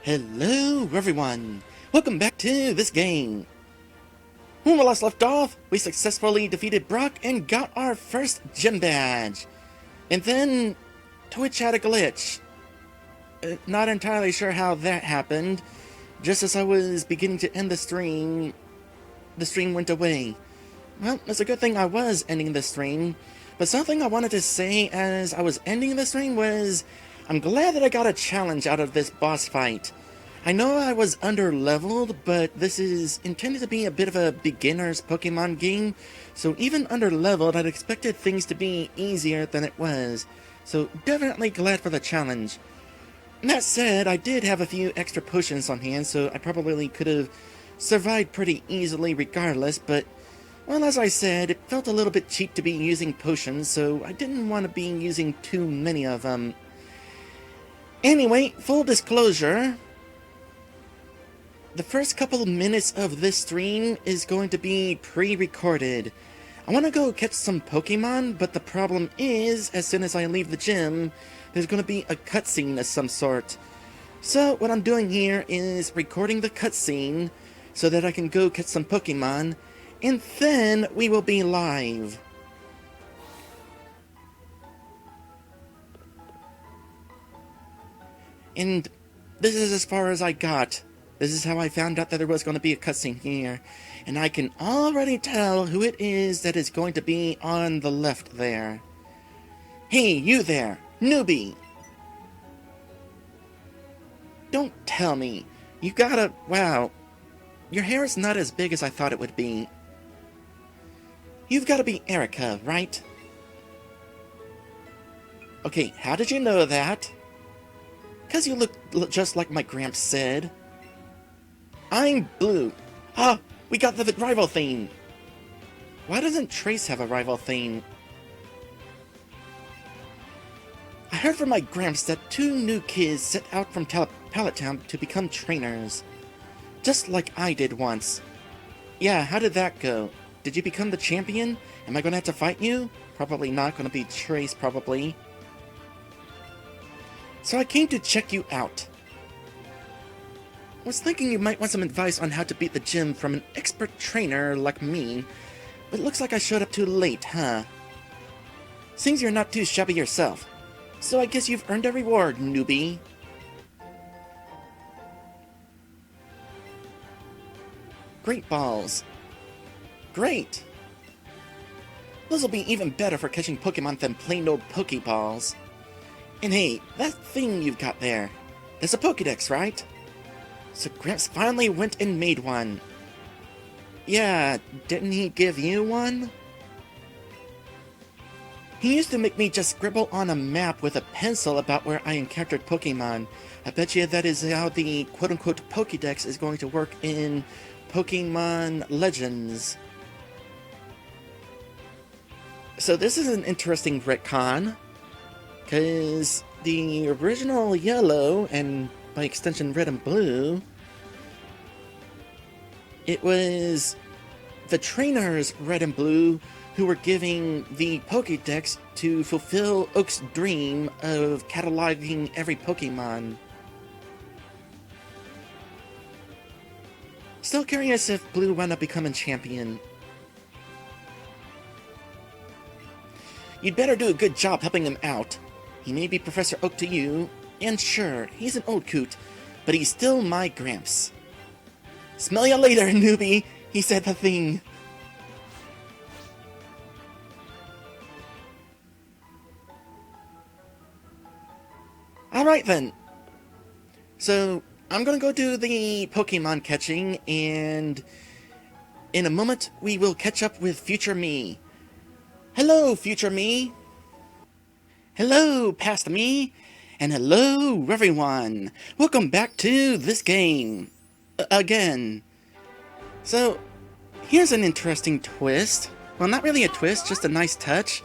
Hello everyone! Welcome back to this game! When we last left off, we successfully defeated Brock and got our first gym badge. And then, Twitch had a glitch. Not entirely sure how that happened. Just as I was beginning to end the stream went away. Well, it's a good thing I was ending the stream. But something I wanted to say as I was ending the stream was, I'm glad that I got a challenge out of this boss fight. I know I was under-leveled, but this is intended to be a bit of a beginner's Pokemon game, so even under-leveled, I'd expected things to be easier than it was. So definitely glad for the challenge. That said, I did have a few extra potions on hand, so I probably could have survived pretty easily regardless, but, well, as I said, it felt a little bit cheap to be using potions, so I didn't want to be using too many of them. Anyway, full disclosure, the first couple of minutes of this stream is going to be pre-recorded. I want to go catch some Pokemon, but the problem is, as soon as I leave the gym, there's going to be a cutscene of some sort. So what I'm doing here is recording the cutscene so that I can go catch some Pokemon, and then we will be live. And this is as far as I got. This is how I found out that there was going to be a cutscene here. And I can already tell who it is that is going to be on the left there. Hey, you there, newbie! Don't tell me. You gotta... wow. Your hair is not as big as I thought it would be. You've gotta be Erika, right? Okay, how did you know that? 'Cause you look just like my Gramps said. I'm Blue. Ah, we got the rival theme. Why doesn't Trace have a rival theme? I heard from my Gramps that 2 new kids set out from Pallet Town to become trainers. Just like I did once. Yeah, how did that go? Did you become the champion? Am I gonna have to fight you? Probably not, gonna be Trace, probably. So I came to check you out. I was thinking you might want some advice on how to beat the gym from an expert trainer like me, but it looks like I showed up too late, huh? Seems you're not too shabby yourself, so I guess you've earned a reward, newbie. Great balls. Great! This'll be even better for catching Pokemon than plain old Pokeballs. And hey, that thing you've got there, that's a Pokédex, right? So Gramps finally went and made one. Yeah, didn't he give you one? He used to make me just scribble on a map with a pencil about where I encountered Pokemon. I bet you that is how the quote-unquote Pokédex is going to work in Pokemon Legends. So this is an interesting retcon, because the original Yellow, and by extension Red and Blue, it was the trainers Red and Blue who were giving the Pokédex to fulfill Oak's dream of cataloging every Pokemon. Still curious if Blue wound up becoming champion. You'd better do a good job helping him out. He may be Professor Oak to you, and sure, he's an old coot, but he's still my Gramps. Smell ya later, newbie! He said the thing. Alright then. So, I'm gonna go do the Pokemon catching, and in a moment, we will catch up with future me. Hello, future me! Hello, past me! And hello, everyone! Welcome back to this game! Again. So, here's an interesting twist. Well, not really a twist, just a nice touch.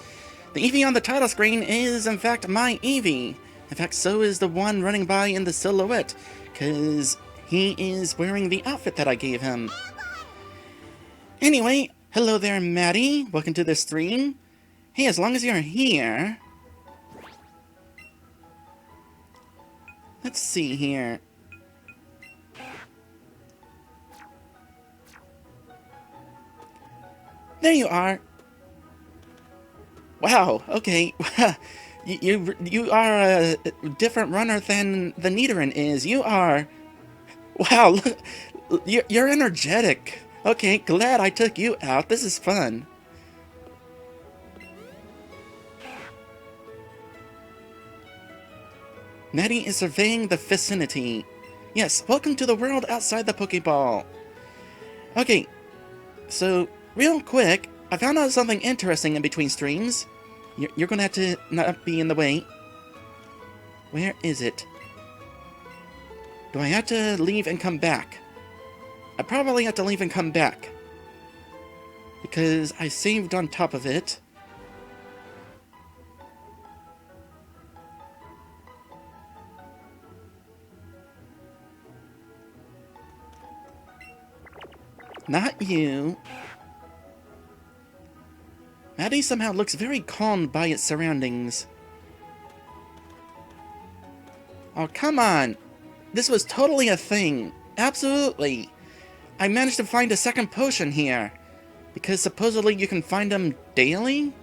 The Eevee on the title screen is, in fact, my Eevee. In fact, so is the one running by in the silhouette, because he is wearing the outfit that I gave him. Anyway, hello there, Maddie. Welcome to the stream. Hey, as long as you're here... Let's see here. There you are. Wow, okay. You are a different runner than the Nidoran is. You are... Wow, look, you're energetic. Okay, glad I took you out. This is fun. Maddie is surveying the vicinity. Yes, welcome to the world outside the Pokeball. Okay, so real quick, I found out something interesting in between streams. You're gonna have to not be in the way. Where is it? Do I have to leave and come back? I probably have to leave and come back. Because I saved on top of it. Not you. Maddie somehow looks very calmed by its surroundings. Oh, come on! This was totally a thing. Absolutely. I managed to find a second potion here. Because supposedly you can find them daily?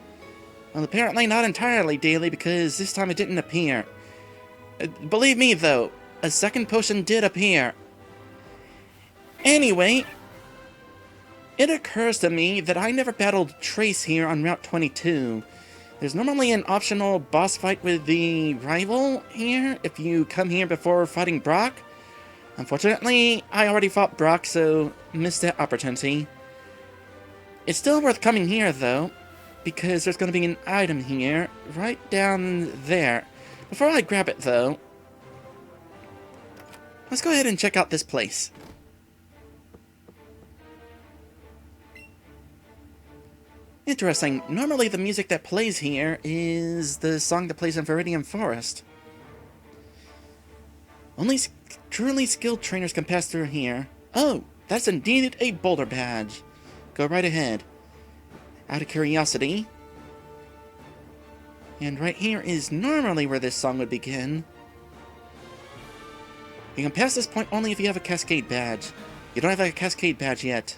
Well, apparently not entirely daily because this time it didn't appear. Believe me, though, a second potion did appear. Anyway, it occurs to me that I never battled Trace here on Route 22. There's normally an optional boss fight with the rival here if you come here before fighting Brock. Unfortunately, I already fought Brock, so missed that opportunity. It's still worth coming here, though, because there's going to be an item here, right down there. Before I grab it, though, let's go ahead and check out this place. Interesting. Normally the music that plays here is the song that plays in Viridian Forest. Only truly skilled trainers can pass through here. Oh, that's indeed a boulder badge. Go right ahead. Out of curiosity. And right here is normally where this song would begin. You can pass this point only if you have a Cascade badge. You don't have a Cascade badge yet.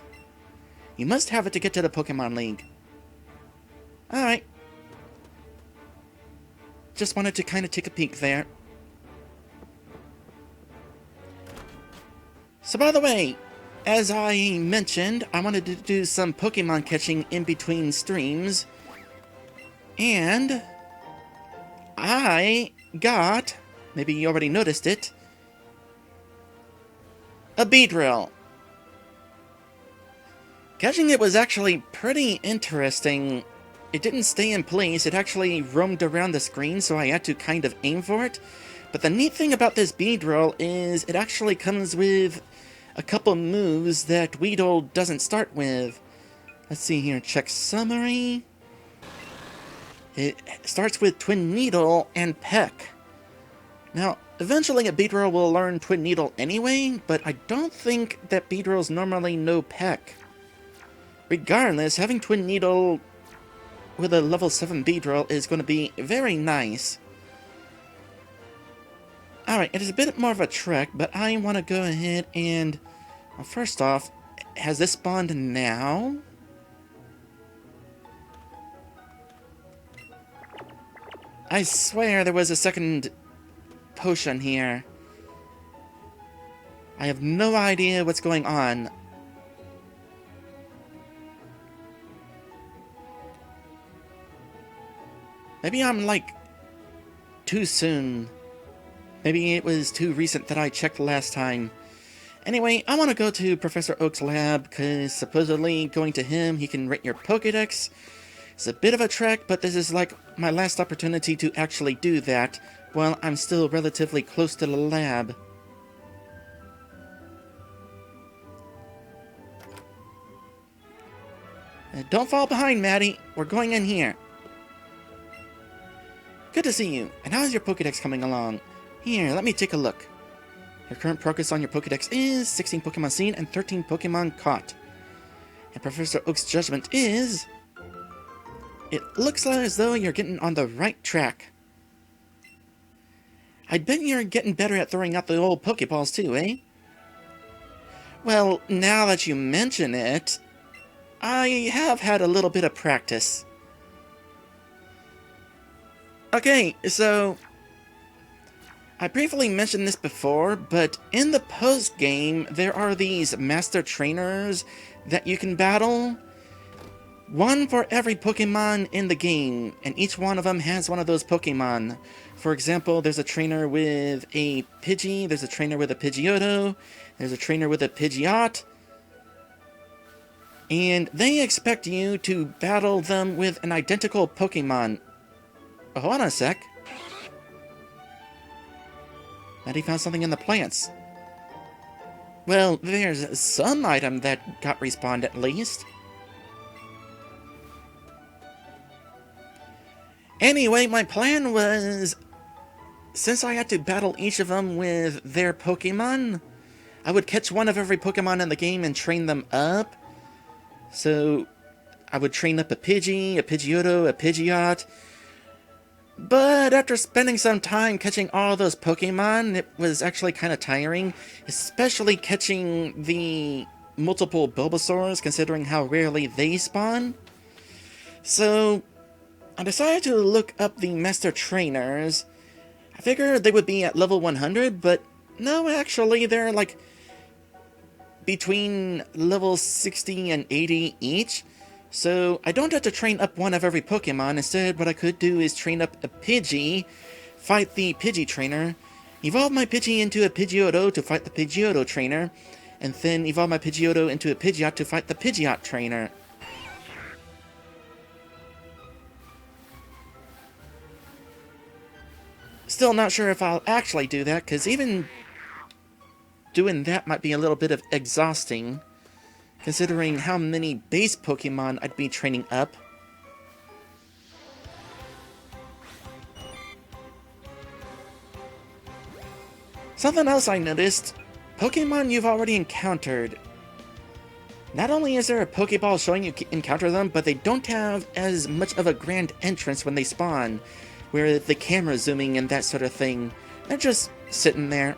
You must have it to get to the Pokemon League. Alright. Just wanted to kind of take a peek there. So by the way, as I mentioned, I wanted to do some Pokemon catching in between streams. And I got, maybe you already noticed it, a Beedrill. Catching it was actually pretty interesting. It didn't stay in place, it actually roamed around the screen, so I had to kind of aim for it. But the neat thing about this Beedrill is it actually comes with a couple moves that Weedle doesn't start with. Let's see here, check summary. It starts with Twin Needle and Peck. Now, eventually a Beedrill will learn Twin Needle anyway, but I don't think that Beedrills normally know Peck. Regardless, having Twin Needle with a level 7 Beedrill is going to be very nice. Alright, it is a bit more of a trek, but I want to go ahead and... Well, first off, has this spawned now? I swear there was a second potion here. I have no idea what's going on. Maybe I'm, like, too soon. Maybe it was too recent that I checked last time. Anyway, I want to go to Professor Oak's lab, because supposedly going to him, he can rate your Pokédex. It's a bit of a trek, but this is like my last opportunity to actually do that, while I'm still relatively close to the lab. Don't fall behind, Maddie. We're going in here. Good to see you. And how is your Pokédex coming along? Here, let me take a look. Your current progress on your Pokédex is 16 Pokemon seen and 13 Pokemon caught. And Professor Oak's judgment is... It looks as though you're getting on the right track. I bet you're getting better at throwing out the old Pokeballs too, eh? Well, now that you mention it... I have had a little bit of practice. Okay, so I briefly mentioned this before, but in the post-game, there are these master trainers that you can battle. One for every Pokemon in the game, and each one of them has one of those Pokemon. For example, there's a trainer with a Pidgey, there's a trainer with a Pidgeotto, there's a trainer with a Pidgeot, and they expect you to battle them with an identical Pokemon. Oh, hold on a sec. Maddie found something in the plants. Well, there's some item that got respawned at least. Anyway, my plan was, since I had to battle each of them with their Pokemon, I would catch one of every Pokemon in the game and train them up. So, I would train up a Pidgey, a Pidgeotto, a Pidgeot. But after spending some time catching all those Pokemon, it was actually kind of tiring, especially catching the multiple Bulbasaurs, considering how rarely they spawn. So, I decided to look up the Master Trainers. I figured they would be at level 100, but no, actually, they're like between level 60 and 80 each. So I don't have to train up one of every Pokemon. Instead, what I could do is train up a Pidgey, fight the Pidgey trainer, evolve my Pidgey into a Pidgeotto to fight the Pidgeotto trainer, and then evolve my Pidgeotto into a Pidgeot to fight the Pidgeot trainer. Still not sure if I'll actually do that, because even doing that might be a little bit of exhausting, considering how many base Pokemon I'd be training up. Something else I noticed, Pokemon you've already encountered. Not only is there a Pokeball showing you encounter them, but they don't have as much of a grand entrance when they spawn, where the camera zooming and that sort of thing. They're just sitting there.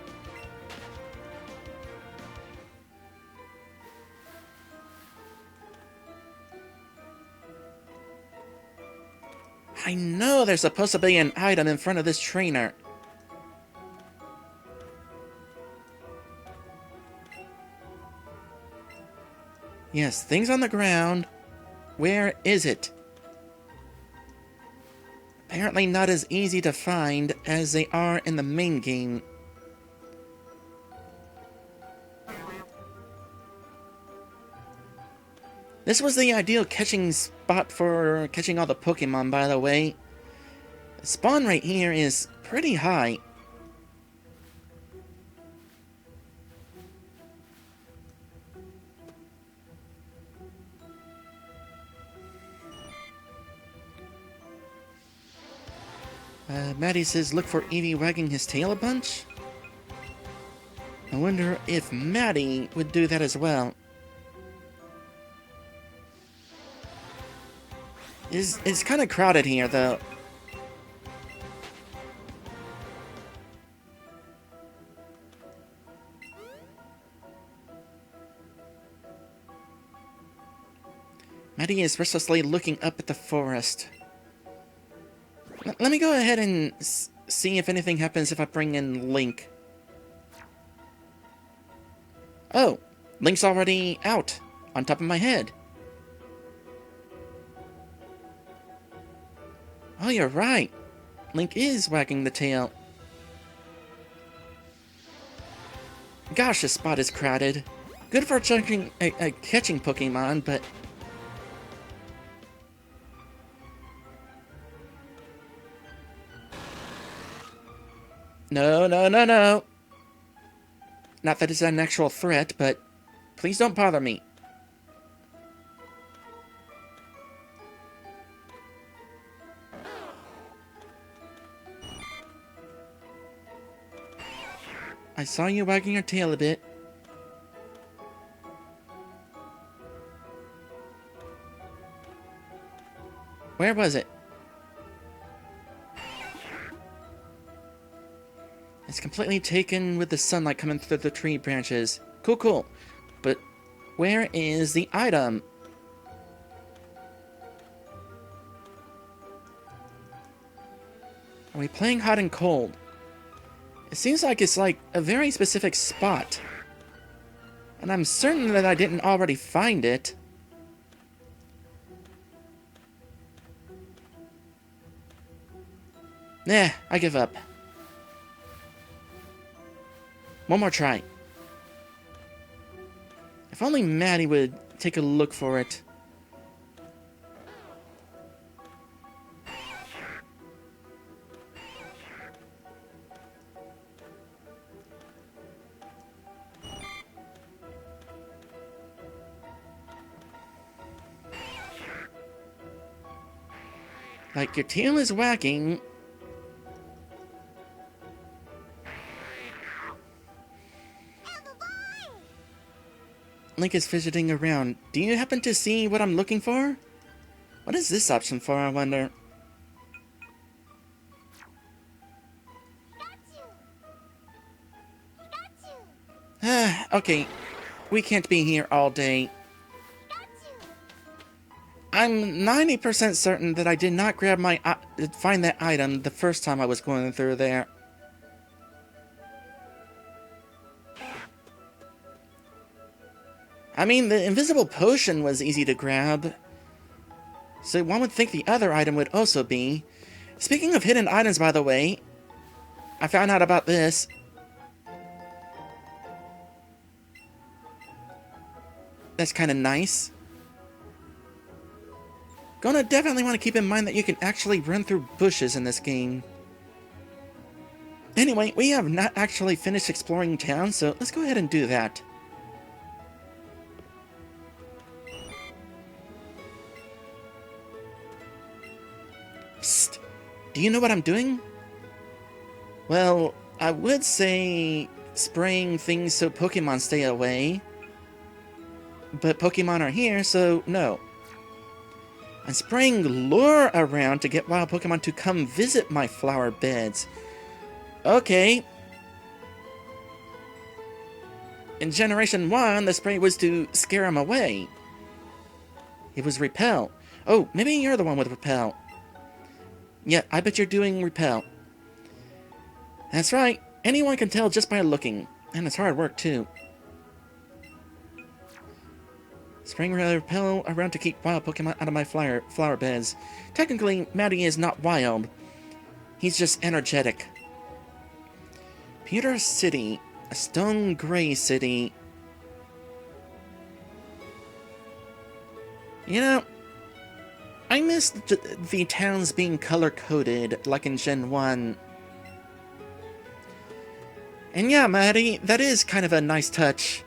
I know there's supposed to be an item in front of this trainer. Yes, things on the ground. Where is it? Apparently not as easy to find as they are in the main game. This was the ideal catching spot for catching all the Pokemon, by the way. The spawn rate here is pretty high. Maddie says look for Eevee wagging his tail a bunch. I wonder if Maddie would do that as well. It's kind of crowded here, though. Maddie is restlessly looking up at the forest. Let me go ahead and see if anything happens if I bring in Link. Oh, Link's already out, on top of my head. Oh, you're right. Link is wagging the tail. Gosh, this spot is crowded. Good for catching Pokemon, but... No, no, no, no. Not that it's an actual threat, but please don't bother me. I saw you wagging your tail a bit. Where was it? It's completely taken with the sunlight coming through the tree branches. Cool, cool. But where is the item? Are we playing hot and cold? It seems like it's like a very specific spot. And I'm certain that I didn't already find it. Nah, I give up. One more try. If only Maddie would take a look for it. Like, your tail is wagging. Link is fidgeting around. Do you happen to see what I'm looking for? What is this option for, I wonder? Okay. We can't be here all day. I'm 90% certain that I did not grab my find that item the first time I was going through there. I mean, the invisible potion was easy to grab, so one would think the other item would also be. Speaking of hidden items, by the way, I found out about this. That's kind of nice. Gonna definitely want to keep in mind that you can actually run through bushes in this game. Anyway, we have not actually finished exploring town, so let's go ahead and do that. Psst! Do you know what I'm doing? Well, I would say spraying things so Pokemon stay away. But Pokemon are here, so no. I'm spraying lure around to get wild Pokemon to come visit my flower beds. Okay. In Generation 1, the spray was to scare them away. It was Repel. Oh, maybe you're the one with Repel. Yeah, I bet you're doing Repel. That's right. Anyone can tell just by looking. And it's hard work, too. Spraying Repel around to keep wild Pokemon out of my flower beds. Technically, Maddie is not wild. He's just energetic. Pewter City. A stone gray city. You know, I miss the towns being color-coded, like in Gen 1. And yeah, Maddie, that is kind of a nice touch.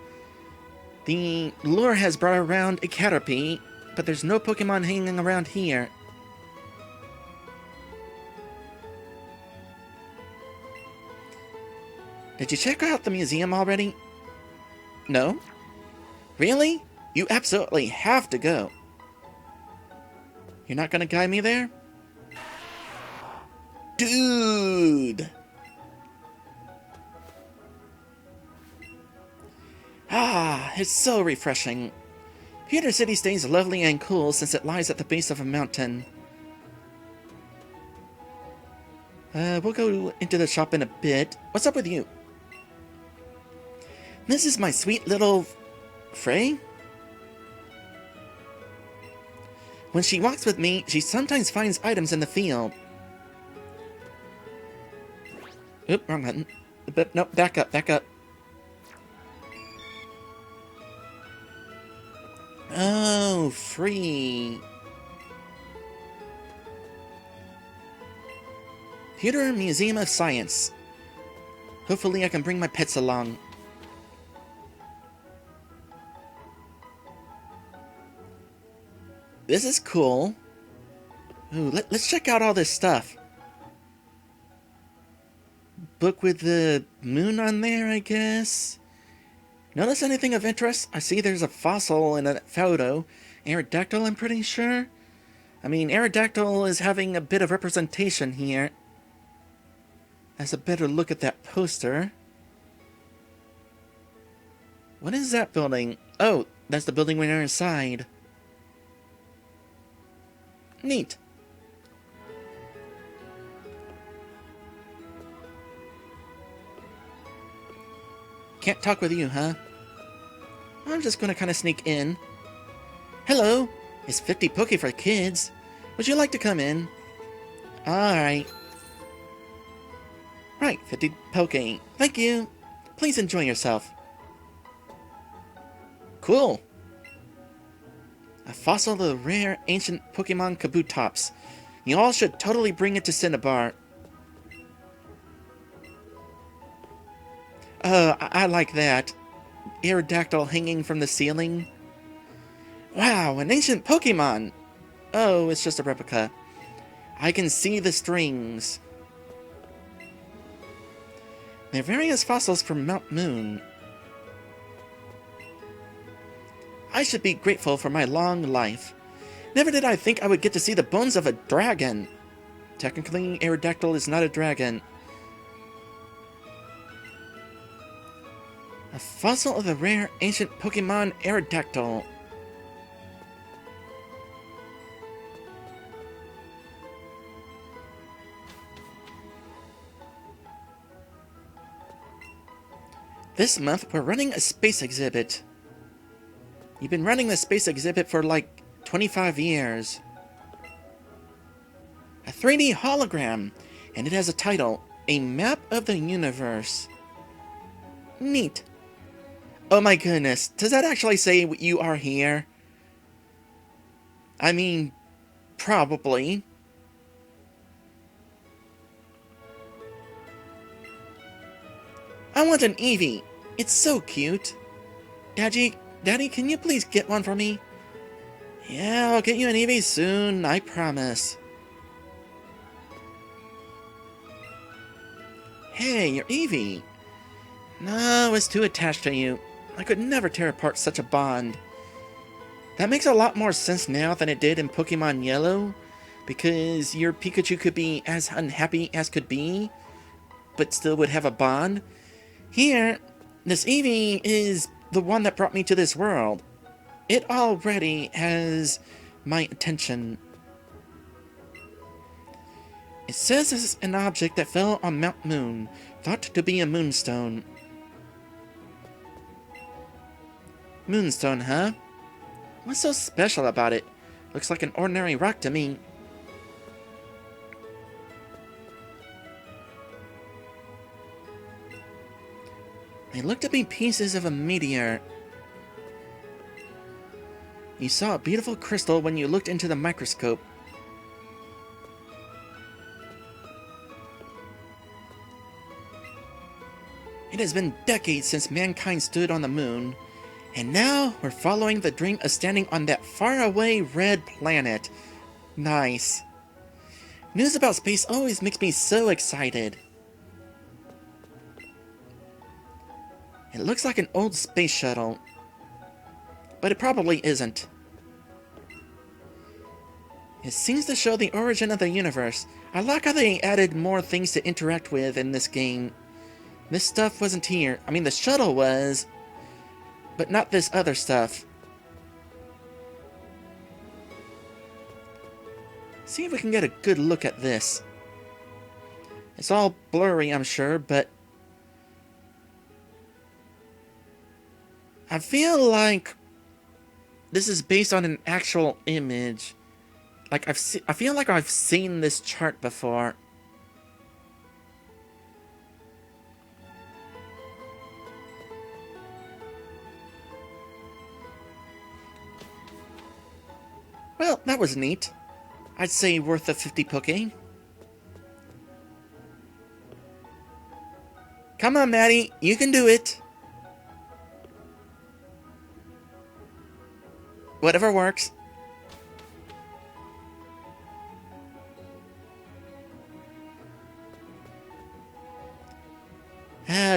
The lure has brought around a Caterpie, but there's no Pokemon hanging around here. Did you check out the museum already? No? Really? You absolutely have to go. You're not gonna guide me there? Dude! Ah, it's so refreshing. Pewter City stays lovely and cool since it lies at the base of a mountain. We'll go into the shop in a bit. What's up with you? This is my sweet little Frey? When she walks with me, she sometimes finds items in the field. Oop, wrong button. Nope, back up, back up. Oh, free. Pewter Museum of Science. Hopefully I can bring my pets along. This is cool. Ooh, let's check out all this stuff. Book with the moon on there, I guess. Notice anything of interest? I see there's a fossil in a photo. Aerodactyl, I'm pretty sure. I mean, Aerodactyl is having a bit of representation here. That's a better look at that poster. What is that building? Oh, that's the building when you're inside. Neat. Can't talk with you, huh? I'm just gonna kind of sneak in. Hello, it's 50 Poke for kids. Would you like to come in? Alright. Right, 50 Poke. Thank you. Please enjoy yourself. Cool. A fossil of the rare ancient Pokemon Kabutops. You all should totally bring it to Cinnabar. Oh, I like that. Aerodactyl hanging from the ceiling. Wow, an ancient Pokemon! Oh, it's just a replica. I can see the strings. They're various fossils from Mount Moon. I should be grateful for my long life. Never did I think I would get to see the bones of a dragon. Technically, Aerodactyl is not a dragon. A fossil of the rare ancient Pokemon Aerodactyl. This month, we're running a space exhibit. You've been running the space exhibit for like 25 years. A 3D hologram, and it has a title, A Map of the Universe. Neat. Oh my goodness, does that actually say you are here? I mean, probably. I want an Eevee. It's so cute. Daddy, can you please get one for me? Yeah, I'll get you an Eevee soon, I promise. Hey, you're Eevee. No, I was too attached to you. I could never tear apart such a bond. That makes a lot more sense now than it did in Pokemon Yellow, because your Pikachu could be as unhappy as could be, but still would have a bond. Here, this Eevee is the one that brought me to this world. It already has my attention. It says it's an object that fell on Mount Moon, thought to be a moonstone. Moonstone, huh? What's so special about it? Looks like an ordinary rock to me. They looked to be pieces of a meteor. You saw a beautiful crystal when you looked into the microscope. It has been decades since mankind stood on the moon, and now we're following the dream of standing on that faraway red planet. Nice. News about space always makes me so excited. It looks like an old space shuttle, but it probably isn't. It seems to show the origin of the universe. I like how they added more things to interact with in this game. This stuff wasn't here. I mean, the shuttle was, but not this other stuff. See if we can get a good look at this. It's all blurry, I'm sure, but I feel like this is based on an actual image. Like I feel like I've seen this chart before. Well, that was neat. I'd say worth a 50 Poke. Come on, Maddie, you can do it. Whatever works.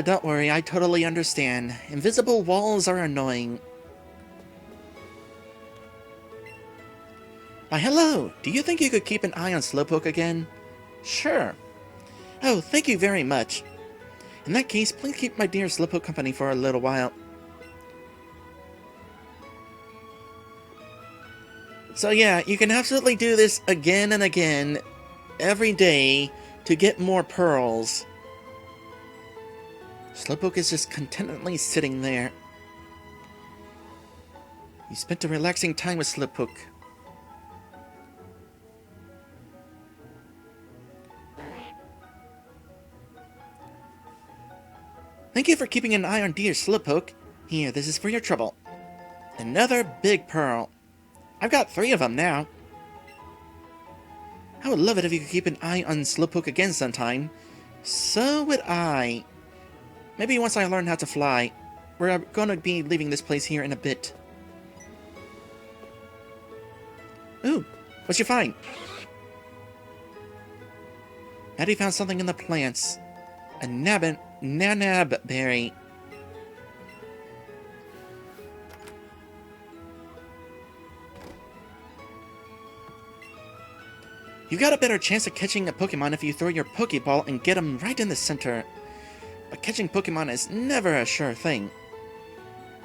Don't worry, I totally understand. Invisible walls are annoying. Why, hello! Do you think you could keep an eye on Slowpoke again? Sure. Oh, thank you very much. In that case, please keep my dear Slowpoke company for a little while. So yeah, you can absolutely do this again and again, every day, to get more pearls. Slowpoke is just contentedly sitting there. You spent a relaxing time with Slowpoke. Thank you for keeping an eye on dear Slowpoke. Here, this is for your trouble. Another big pearl. I've got 3 of them now. I would love it if you could keep an eye on Slowpoke again sometime. So would I. Maybe once I learn how to fly. We're gonna be leaving this place here in a bit. Ooh, what'd you find? Maddie found something in the plants. A nanab berry. You got a better chance of catching a Pokemon if you throw your Pokeball and get them right in the center. But catching Pokemon is never a sure thing.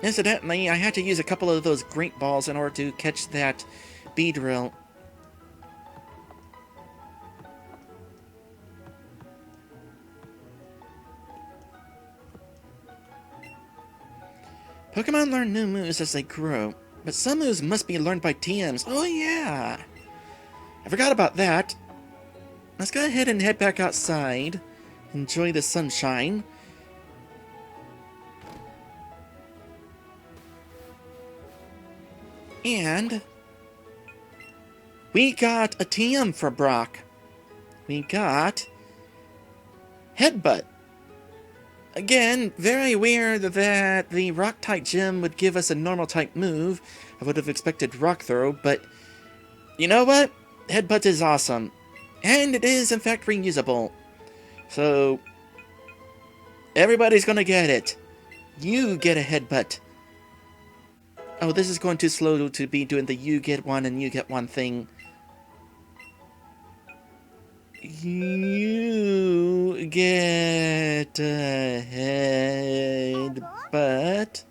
Incidentally, I had to use a couple of those great balls in order to catch that Beedrill. Pokemon learn new moves as they grow, but some moves must be learned by TMs. Oh yeah! I forgot about that. Let's go ahead and head back outside. Enjoy the sunshine. And we got a TM for Brock. We got Headbutt. Again, very weird that the Rock-type gym would give us a normal-type move. I would have expected Rock Throw, but you know what? Headbutt is awesome. And it is, in fact, reusable. So, everybody's gonna get it. You get a Headbutt. Oh, this is going too slow to be doing the you get one and you get one thing. You get a Headbutt.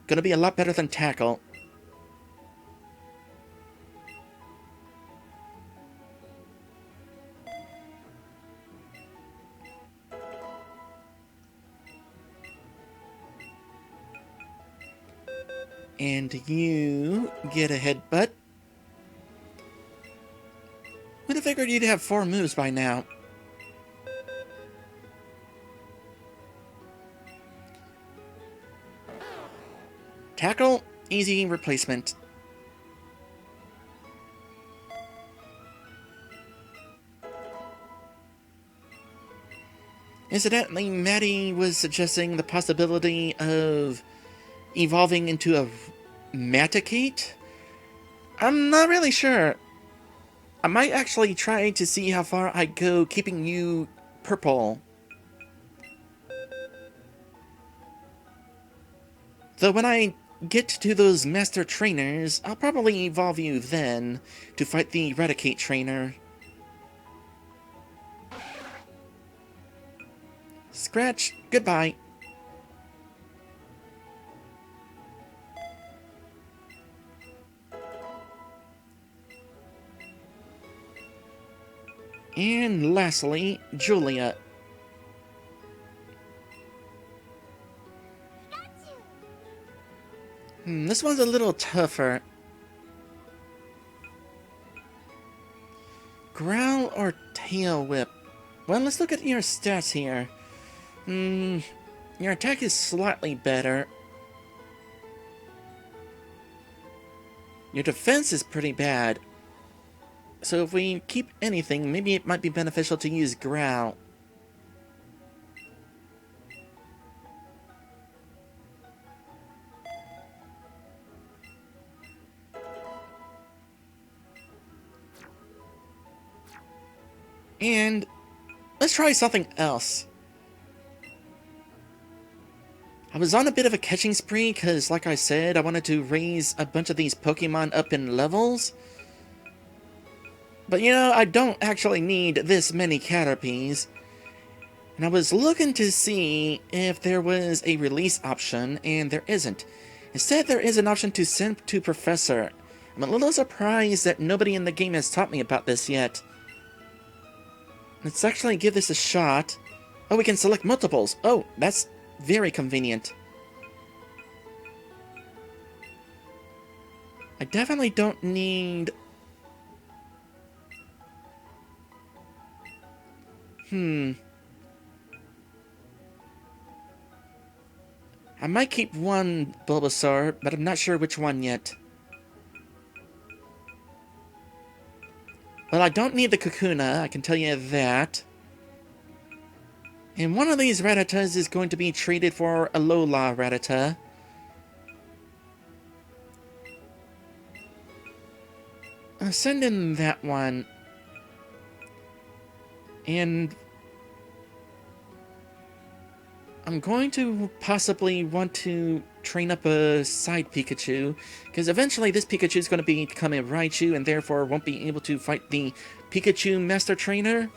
Gonna be a lot better than Tackle. And you get a Headbutt. Would have figured you'd have 4 moves by now. Tackle, easy replacement. Incidentally, Maddie was suggesting the possibility of evolving into a Maticate? I'm not really sure. I might actually try to see how far I go keeping you purple. Though when I get to those master trainers, I'll probably evolve you then to fight the Eradicate trainer. Scratch, goodbye. And lastly, Julia. This one's a little tougher. Growl or Tail Whip? Well, let's look at your stats here. Your attack is slightly better. Your defense is pretty bad. So if we keep anything, maybe it might be beneficial to use Growl. And let's try something else. I was on a bit of a catching spree because, like I said, I wanted to raise a bunch of these Pokemon up in levels. But you know, I don't actually need this many Caterpies. And I was looking to see if there was a release option, and there isn't. Instead, there is an option to send to Professor. I'm a little surprised that nobody in the game has taught me about this yet. Let's actually give this a shot. Oh, we can select multiples. Oh, that's very convenient. I definitely don't need... I might keep one Bulbasaur, but I'm not sure which one yet. Well, I don't need the Kakuna, I can tell you that. And one of these Rattatas is going to be traded for a Alola Rattata. I'll send in that one. And I'm going to possibly want to train up a side Pikachu, because eventually this Pikachu is going to become a Raichu and therefore won't be able to fight the Pikachu Master Trainer.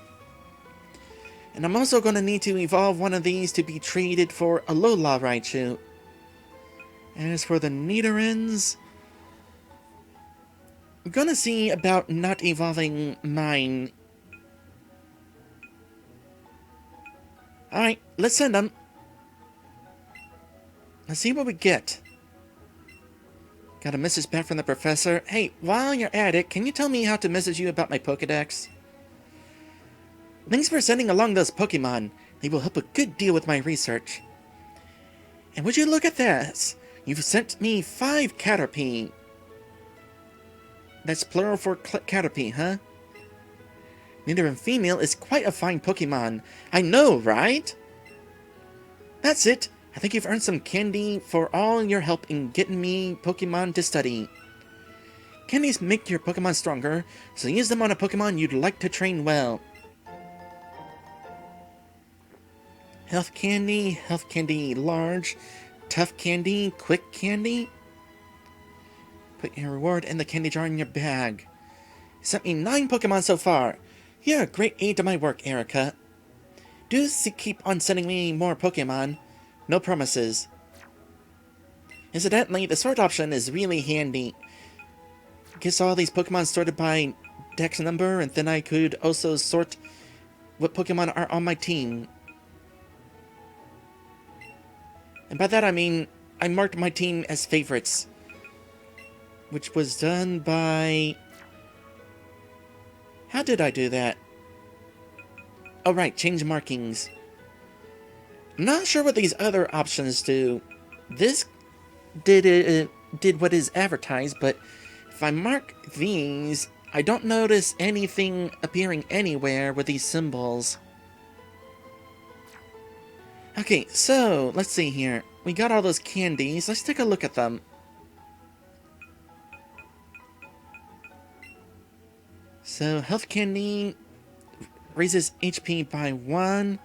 And I'm also going to need to evolve one of these to be traded for a Alola Raichu. As for the Nidorans, I'm going to see about not evolving mine. Alright, let's send them. Let's see what we get. Got a message back from the professor. Hey, while you're at it, can you tell me how to message you about my Pokedex? Thanks for sending along those Pokemon. They will help a good deal with my research. And would you look at this? You've sent me 5 Caterpie. That's plural for Caterpie, huh? Nidoran female is quite a fine Pokemon. I know, right? That's it. I think you've earned some candy for all your help in getting me Pokemon to study. Candies make your Pokemon stronger, so use them on a Pokemon you'd like to train well. Health Candy Large, Tough Candy, Quick Candy. Put your reward in the candy jar in your bag. You sent me 9 Pokemon so far. You're a great aid to my work, Erika. Do keep on sending me more Pokemon. No promises. Incidentally, the sort option is really handy. Gets all these Pokemon sorted by dex number, and then I could also sort what Pokemon are on my team. And by that I mean, I marked my team as favorites. Which was done by... How did I do that? Oh right, change markings. I'm not sure what these other options do. This did what is advertised, but if I mark these, I don't notice anything appearing anywhere with these symbols. Okay, so let's see here. We got all those candies. Let's take a look at them. So, health candy raises HP by 1.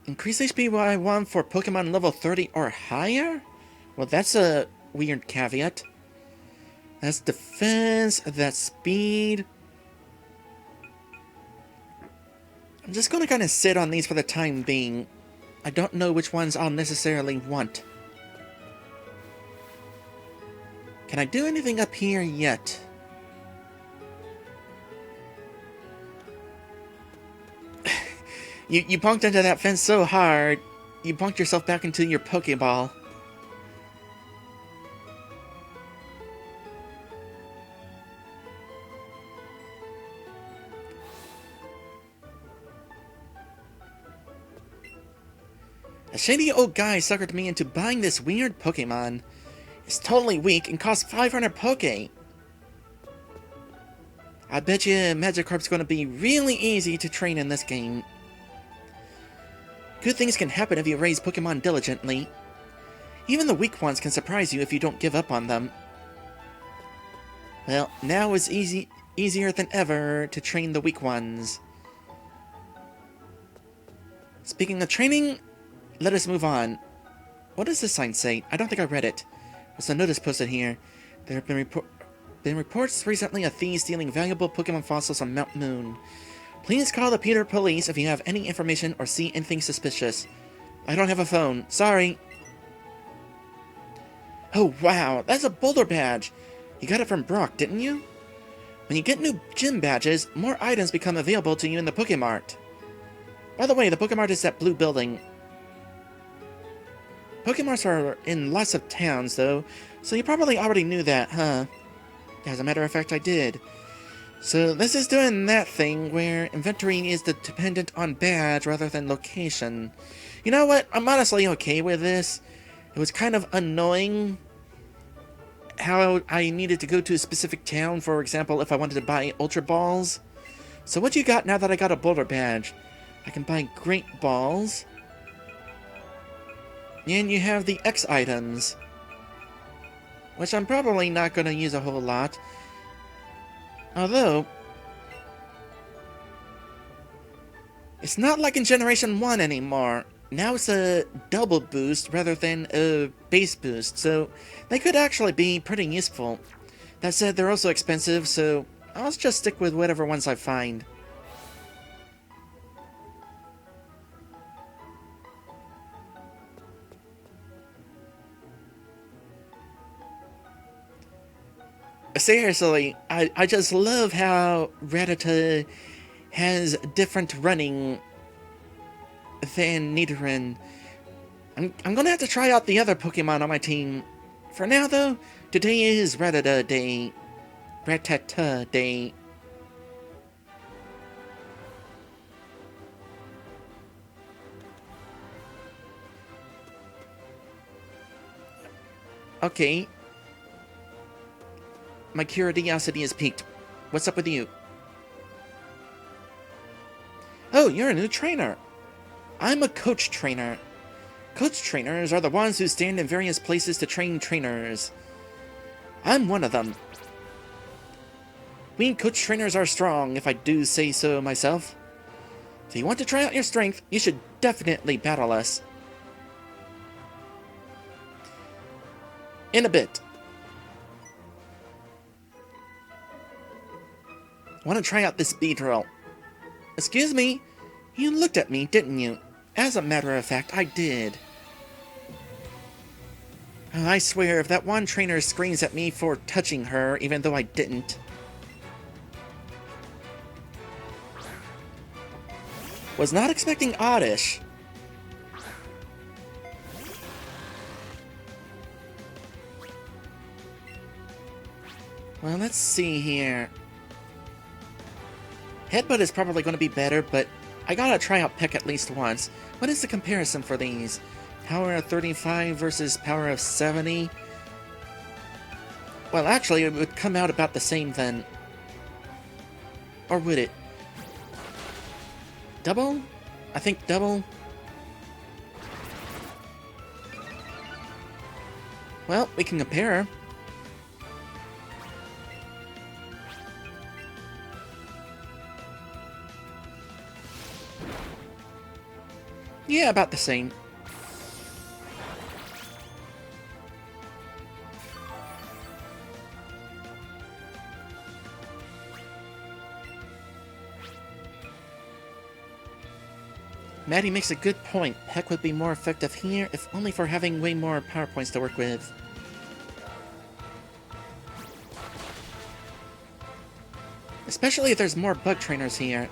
Increase HP by 1 for Pokemon level 30 or higher? Well, that's a weird caveat. That's defense, that's speed. I'm just gonna kind of sit on these for the time being. I don't know which ones I'll necessarily want. Can I do anything up here yet? You bunked into that fence so hard, you bunked yourself back into your Pokeball. A shady old guy suckered me into buying this weird Pokemon. It's totally weak and costs 500 Poke. I bet you Magikarp's gonna be really easy to train in this game. Good things can happen if you raise Pokemon diligently. Even the weak ones can surprise you if you don't give up on them. Well, now it's easier than ever to train the weak ones. Speaking of training, let us move on. What does this sign say? I don't think I read it. There's a notice posted here. There have been reports recently of thieves stealing valuable Pokemon fossils on Mount Moon. Please call the Peter Police if you have any information or see anything suspicious. I don't have a phone. Sorry. Oh wow, that's a Boulder badge. You got it from Brock, didn't you? When you get new gym badges, more items become available to you in the Pokemart. By the way, the Pokemart is that blue building. Pokemarts are in lots of towns, though, so you probably already knew that, huh? As a matter of fact, I did. So this is doing that thing where inventory is dependent on badge rather than location. You know what? I'm honestly okay with this. It was kind of annoying how I needed to go to a specific town, for example, if I wanted to buy Ultra Balls. So what you got now that I got a Boulder badge? I can buy Great Balls. And you have the X items, which I'm probably not going to use a whole lot. Although, it's not like in Generation 1 anymore. Now it's a double boost rather than a base boost, so they could actually be pretty useful. That said, they're also expensive, so I'll just stick with whatever ones I find. Seriously, I just love how Rattata has different running than Nidoran. I'm gonna have to try out the other Pokemon on my team. For now, though, today is Rattata Day. Rattata Day. Okay. My curiosity is piqued. What's up with you? Oh, you're a new trainer. I'm a coach trainer. Coach trainers are the ones who stand in various places to train trainers. I'm one of them. We coach trainers are strong, if I do say so myself. If you want to try out your strength, you should definitely battle us. In a bit. Want to try out this speed drill? Excuse me? You looked at me, didn't you? As a matter of fact, I did. Oh, I swear, if that one trainer screams at me for touching her, even though I didn't. Was not expecting Oddish. Well, let's see here. Headbutt is probably going to be better, but I gotta try out Peck at least once. What is the comparison for these? Power of 35 versus power of 70? Well, actually, it would come out about the same then. Or would it? Double? I think double. Well, we can compare. Yeah, about the same. Maddie makes a good point. Peck would be more effective here, if only for having way more power points to work with. Especially if there's more bug trainers here.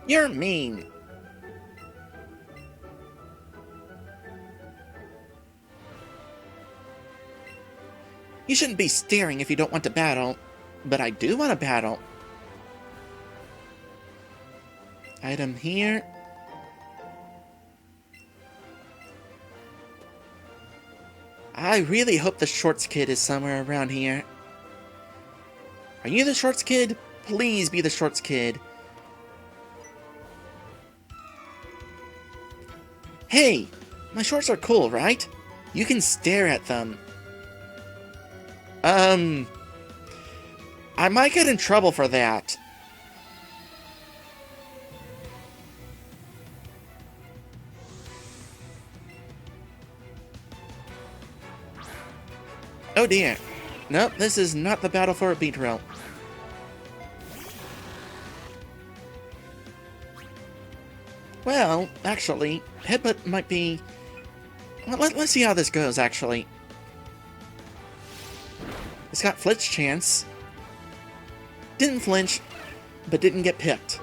You're mean. You shouldn't be staring if you don't want to battle. But I do want to battle. Item here. I really hope the Shorts Kid is somewhere around here. Are you the Shorts Kid? Please be the Shorts Kid. Hey, my shorts are cool, right? You can stare at them. I might get in trouble for that. Oh dear. Nope, this is not the battle for a beat drill. Well, actually, Headbutt might be Well, let's see how this goes, actually. It's got flinch chance. Didn't flinch, but didn't get picked.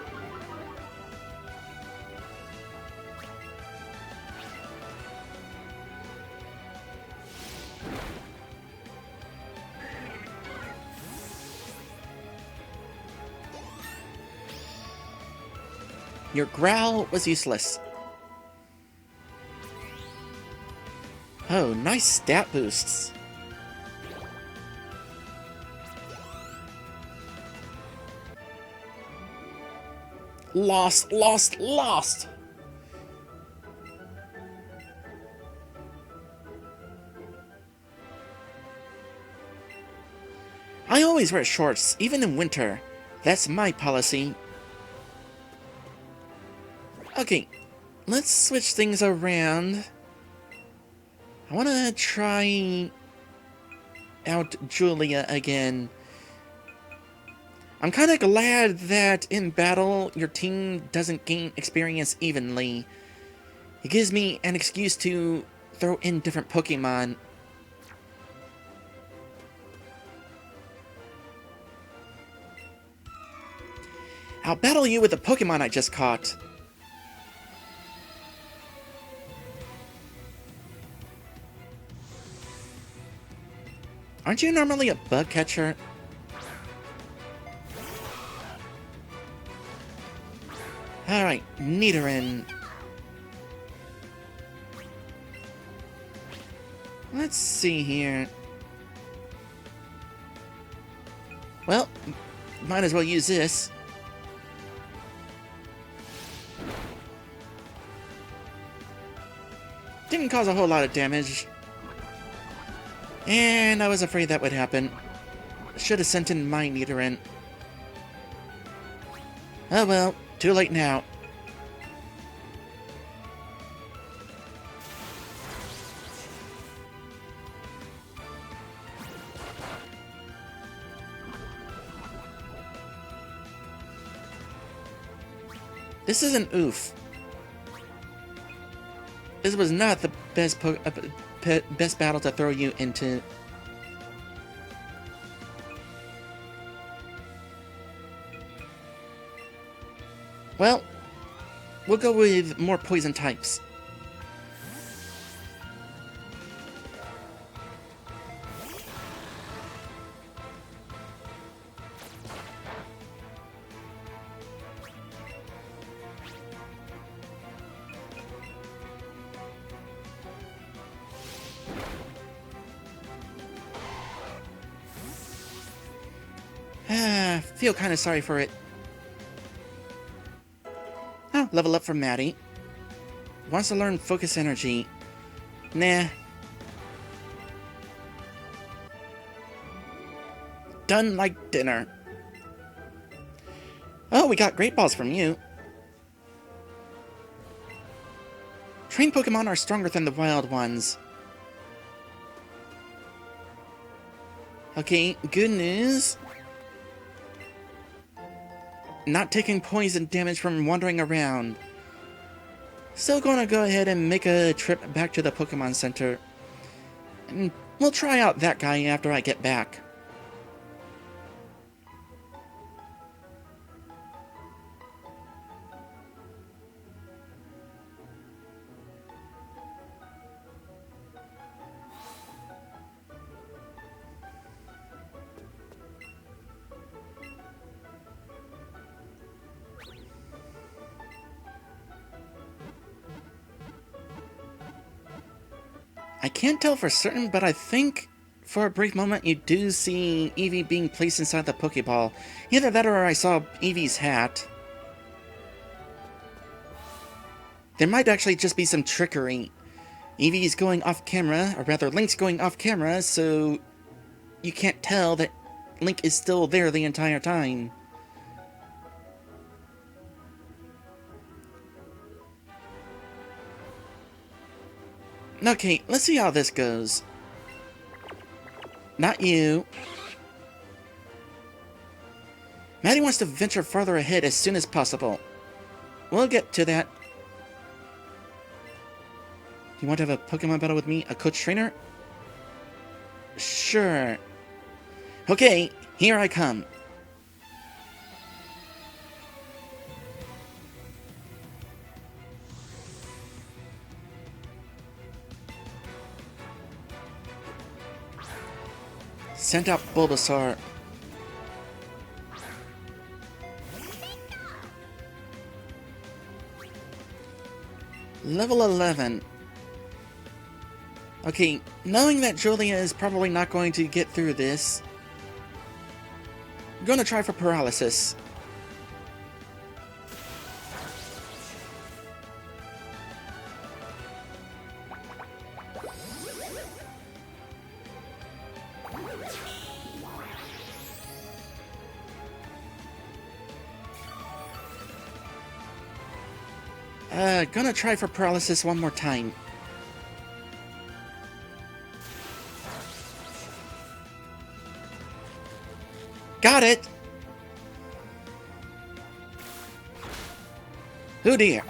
Your growl was useless. Oh, nice stat boosts. Lost, lost, lost! I always wear shorts, even in winter. That's my policy. Okay, let's switch things around. I want to try out Julia again. I'm kind of glad that in battle, your team doesn't gain experience evenly. It gives me an excuse to throw in different Pokemon. I'll battle you with the Pokemon I just caught. Aren't you normally a bug catcher? Alright, Nidoran. Let's see here. Well, might as well use this. Didn't cause a whole lot of damage. And I was afraid that would happen. Should have sent in my Nidoran. Oh well, too late now. This is an oof. This was not the best best battle to throw you into. Well, we'll go with more poison types. Feel kind of sorry for it. Oh, level up from Maddie. Wants to learn Focus Energy. Nah. Done like dinner. Oh, we got Great Balls from you. Trained Pokemon are stronger than the wild ones. Okay, good news. Not taking poison damage from wandering around. Still gonna go ahead and make a trip back to the Pokemon Center. And we'll try out that guy after I get back. I can't tell for certain, but I think for a brief moment you do see Eevee being placed inside the Pokeball. Either that or I saw Eevee's hat. There might actually just be some trickery. Eevee's going off camera, or rather Link's going off camera, so you can't tell that Link is still there the entire time. Okay, let's see how this goes. Not you. Maddie wants to venture farther ahead as soon as possible. We'll get to that. You want to have a Pokemon battle with me? A coach trainer? Sure. Okay, here I come. Sent out Bulbasaur. Level 11. Okay, knowing that Julia is probably not going to get through this, I'm gonna try for paralysis. Gonna try for paralysis one more time. Got it! Oh dear.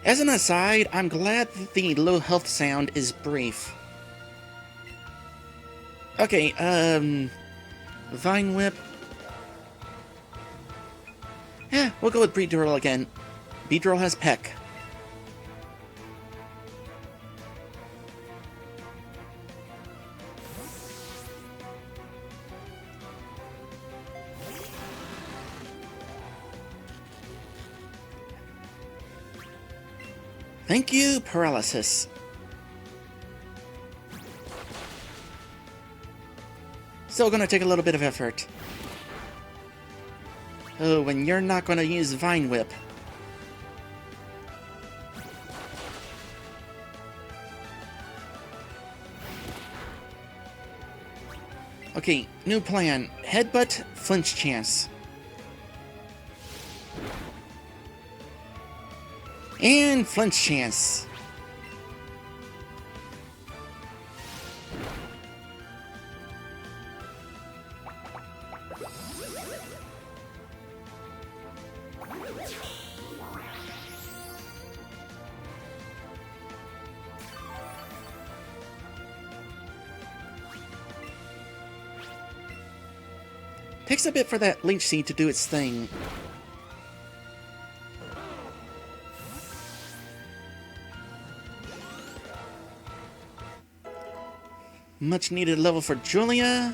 As an aside, I'm glad that the low health sound is brief. Okay, Vine Whip. Yeah, we'll go with Beedrill again. Beedrill has Peck. Thank you, paralysis. Still gonna take a little bit of effort. Oh, and you're not gonna use Vine Whip. Okay, new plan. Headbutt, flinch chance. And flinch chance. Takes a bit for that Leech Seed to do its thing. Much needed level for Julia.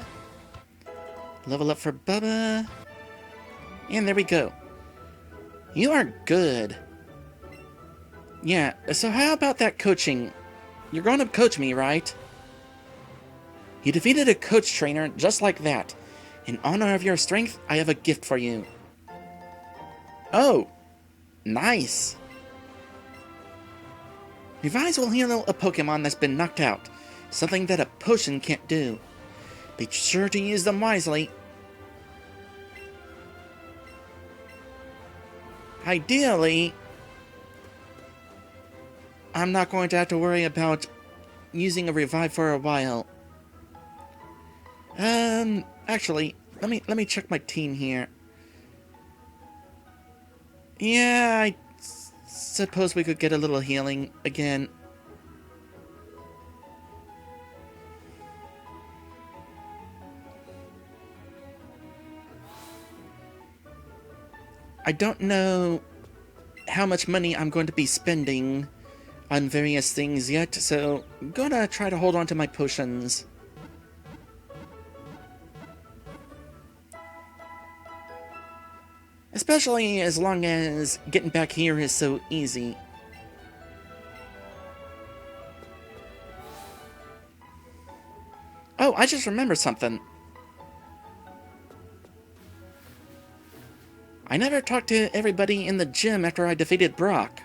Level up for Bubba. And there we go. You are good. Yeah, so how about that coaching? You're going to coach me, right? You defeated a coach trainer just like that. In honor of your strength, I have a gift for you. Oh, nice. Revives will heal a Pokemon that's been knocked out, something that a potion can't do. Be sure to use them wisely. Ideally, I'm not going to have to worry about using a revive for a while. Actually, let me check my team here. Yeah, I suppose we could get a little healing again. I don't know how much money I'm going to be spending on various things yet, so I'm gonna try to hold on to my potions. Especially as long as getting back here is so easy. Oh, I just remembered something. I never talked to everybody in the gym after I defeated Brock.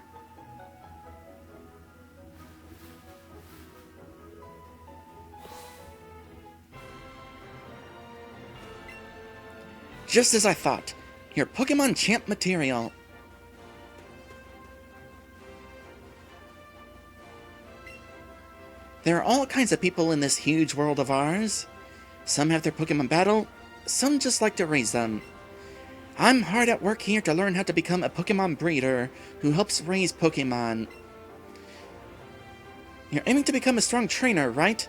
Just as I thought. Your Pokemon Champ material. There are all kinds of people in this huge world of ours. Some have their Pokemon battle, some just like to raise them. I'm hard at work here to learn how to become a Pokemon breeder who helps raise Pokemon. You're aiming to become a strong trainer, right?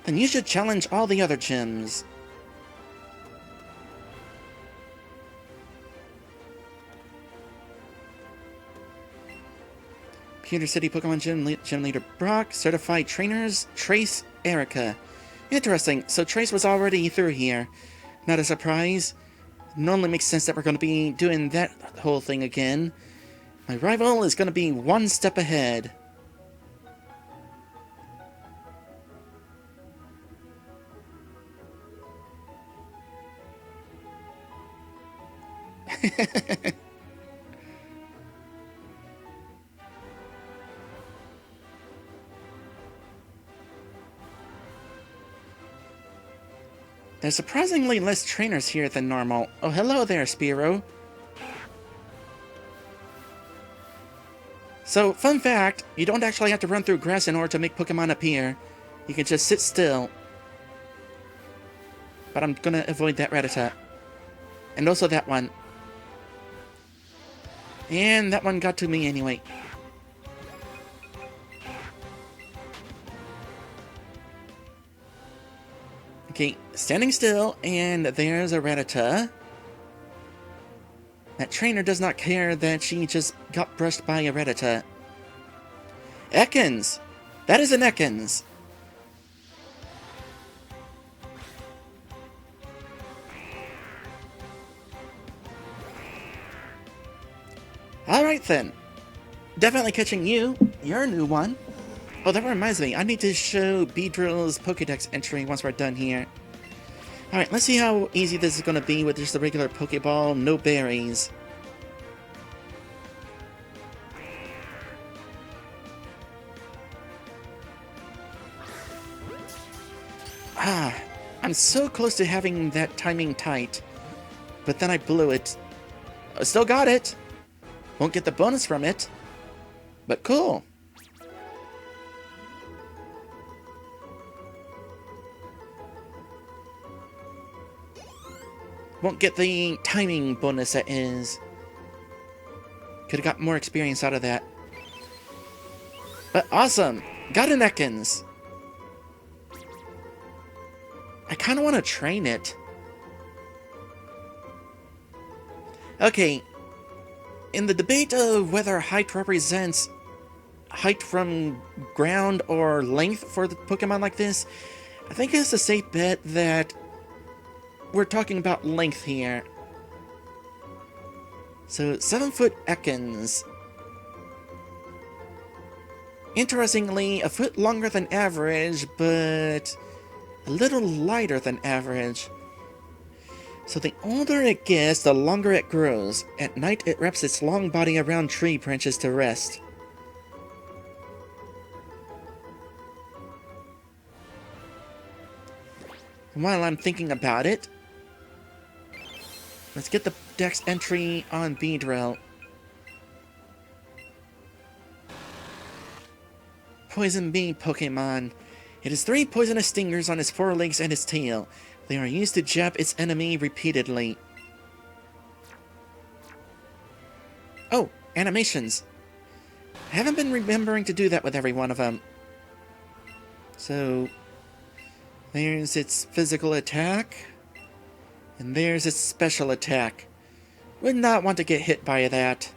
Then you should challenge all the other gyms. Pewter City Pokemon Gym Leader Brock. Certified Trainers Trace, Erika. Interesting, so Trace was already through here. Not a surprise. It only makes sense that we're going to be doing that whole thing again. My rival is going to be one step ahead. There's surprisingly less trainers here than normal. Oh, hello there, Spearow. So, fun fact, you don't actually have to run through grass in order to make Pokemon appear. You can just sit still. But I'm gonna avoid that Rattata. And also that one. And that one got to me anyway. Okay, standing still, and there's a Rattata. That trainer does not care that she just got brushed by a Rattata. Ekans! That is an Ekans! Alright then. Definitely catching you. You're a new one. Oh, that reminds me. I need to show Beedrill's Pokédex entry once we're done here. Alright, let's see how easy this is going to be with just the regular Pokeball, no berries. Ah, I'm so close to having that timing tight. But then I blew it. I still got it. Won't get the bonus from it. But cool. Won't get the timing bonus, that is. Could have got more experience out of that. But awesome! Got an Ekans! I kind of want to train it. Okay. In the debate of whether height represents height from ground or length for the Pokemon like this, I think it's a safe bet that we're talking about length here. So, 7-foot Ekans. Interestingly, a foot longer than average, but a little lighter than average. So the older it gets, the longer it grows. At night, it wraps its long body around tree branches to rest. While I'm thinking about it, let's get the Dex entry on Beedrill. Poison Bee Pokemon. It has 3 poisonous stingers on its forelegs and its tail. They are used to jab its enemy repeatedly. Oh, animations. I haven't been remembering to do that with every one of them. So, there's its physical attack. And there's its special attack. Would not want to get hit by that.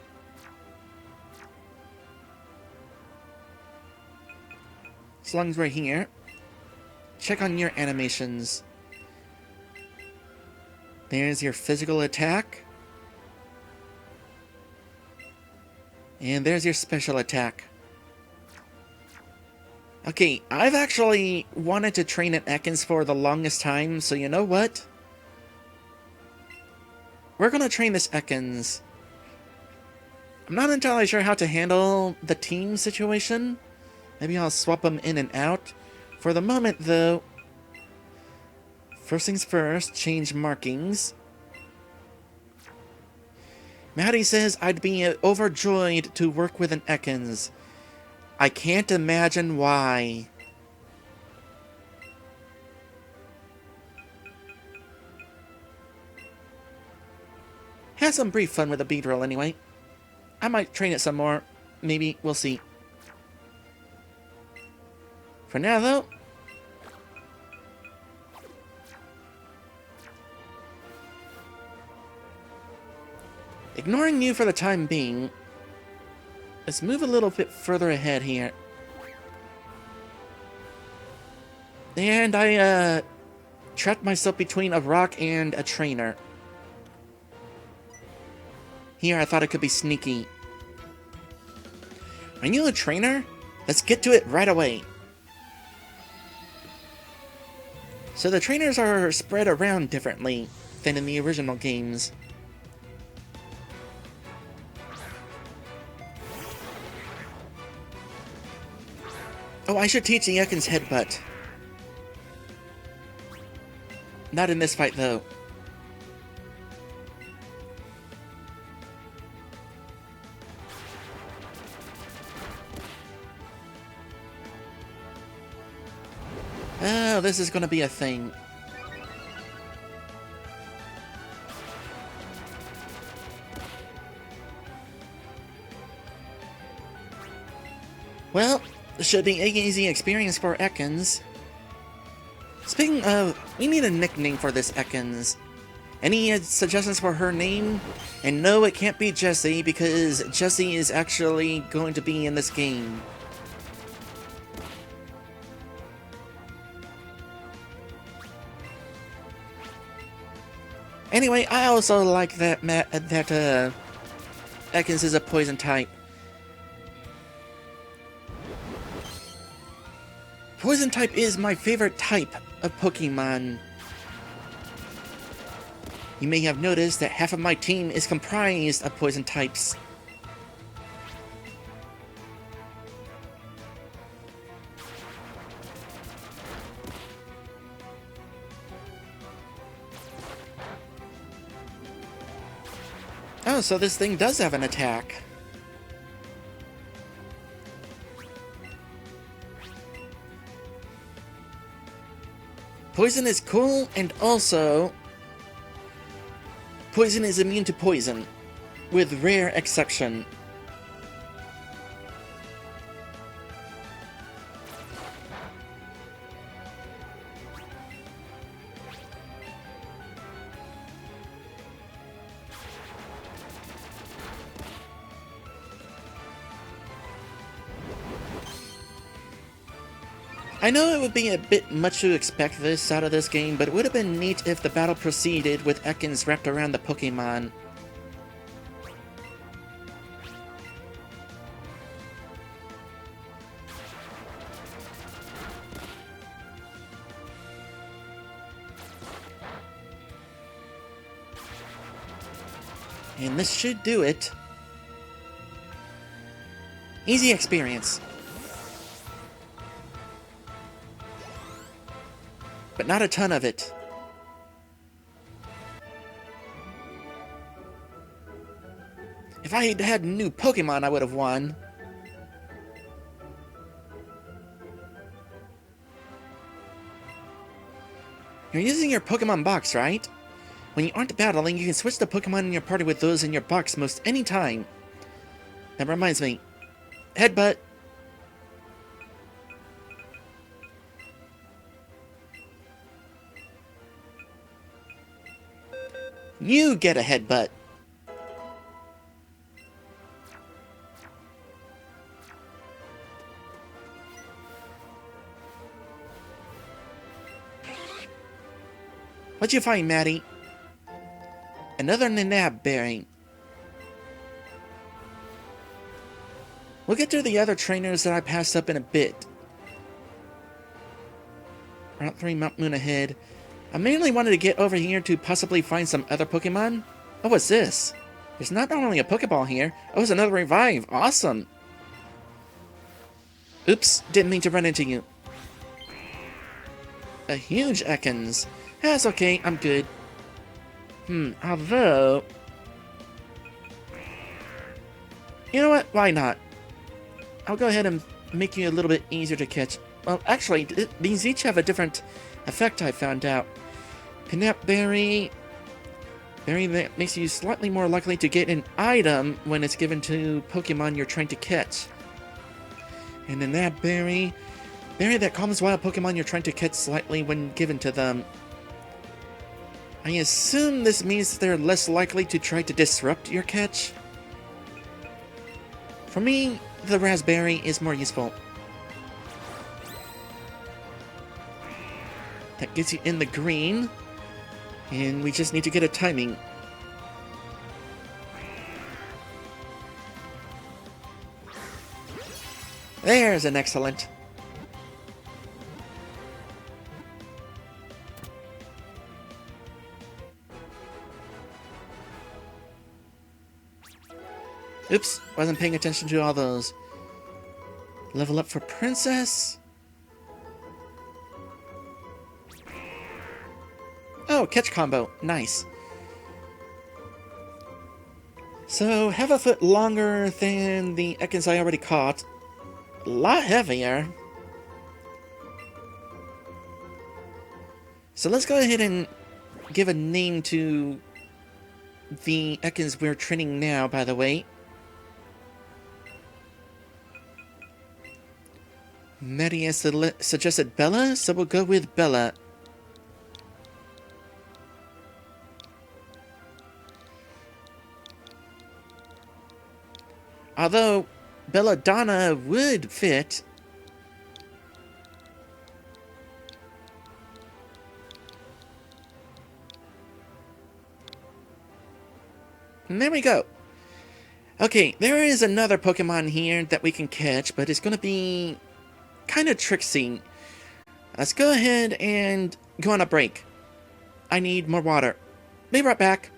As long as we're here, check on your animations. There's your physical attack. And there's your special attack. Okay, I've actually wanted to train an Ekans for the longest time, so you know what? We're gonna train this Ekans. I'm not entirely sure how to handle the team situation. Maybe I'll swap them in and out. For the moment, though, first things first, change markings. Maddie says I'd be overjoyed to work with an Ekans. I can't imagine why. Had some brief fun with the Beedrill anyway. I might train it some more. Maybe. We'll see. For now, though, ignoring you for the time being, let's move a little bit further ahead here. And I, trapped myself between a rock and a trainer. Here, I thought it could be sneaky. Are you a trainer? Let's get to it right away. So the trainers are spread around differently than in the original games. Oh, I should teach the Ekans headbutt. Not in this fight, though. Oh, this is gonna be a thing. Well, this should be an easy experience for Ekans. Speaking of, we need a nickname for this Ekans. Any suggestions for her name? And no, it can't be Jessie, because Jessie is actually going to be in this game. Anyway, I also like that Ekans is a poison type. Poison type is my favorite type of Pokemon. You may have noticed that half of my team is comprised of poison types. Oh, so this thing does have an attack. Poison is cool, and also poison is immune to poison, with rare exception. I know it would be a bit much to expect this out of this game, but it would have been neat if the battle proceeded with Ekans wrapped around the Pokemon. And this should do it. Easy experience. But not a ton of it. If I had had new Pokemon, I would have won. You're using your Pokemon box, right? When you aren't battling, you can switch the Pokemon in your party with those in your box most any time. That reminds me. Headbutt. You get a headbutt. What'd you find, Maddie? Another Nanab berry. We'll get to the other trainers that I passed up in a bit. Route 3, Mount Moon ahead. I mainly wanted to get over here to possibly find some other Pokemon. Oh, what's this? There's not only a Pokeball here. Oh, it's another revive. Awesome. Oops, didn't mean to run into you. A huge Ekans. That's okay, I'm good. Although... You know what? Why not? I'll go ahead and make you a little bit easier to catch. Well, actually, these each have a different effect, I found out. Pinap Berry Berry that makes you slightly more likely to get an item when it's given to Pokemon you're trying to catch. And then that berry that calms wild Pokemon you're trying to catch slightly when given to them. I assume this means they're less likely to try to disrupt your catch. For me, the raspberry is more useful. That gets you in the green. And we just need to get a timing. There's an excellent. Oops, wasn't paying attention to all those. Level up for Princess. Oh, catch combo. Nice. So, have a foot longer than the Ekans I already caught. A lot heavier. So let's go ahead and give a name to the Ekans we're training now, by the way. Maddie has suggested Bella, so we'll go with Bella. Although, Belladonna would fit. And there we go. Okay, there is another Pokemon here that we can catch, but it's going to be kind of tricksy. Let's go ahead and go on a break. I need more water. Be right back.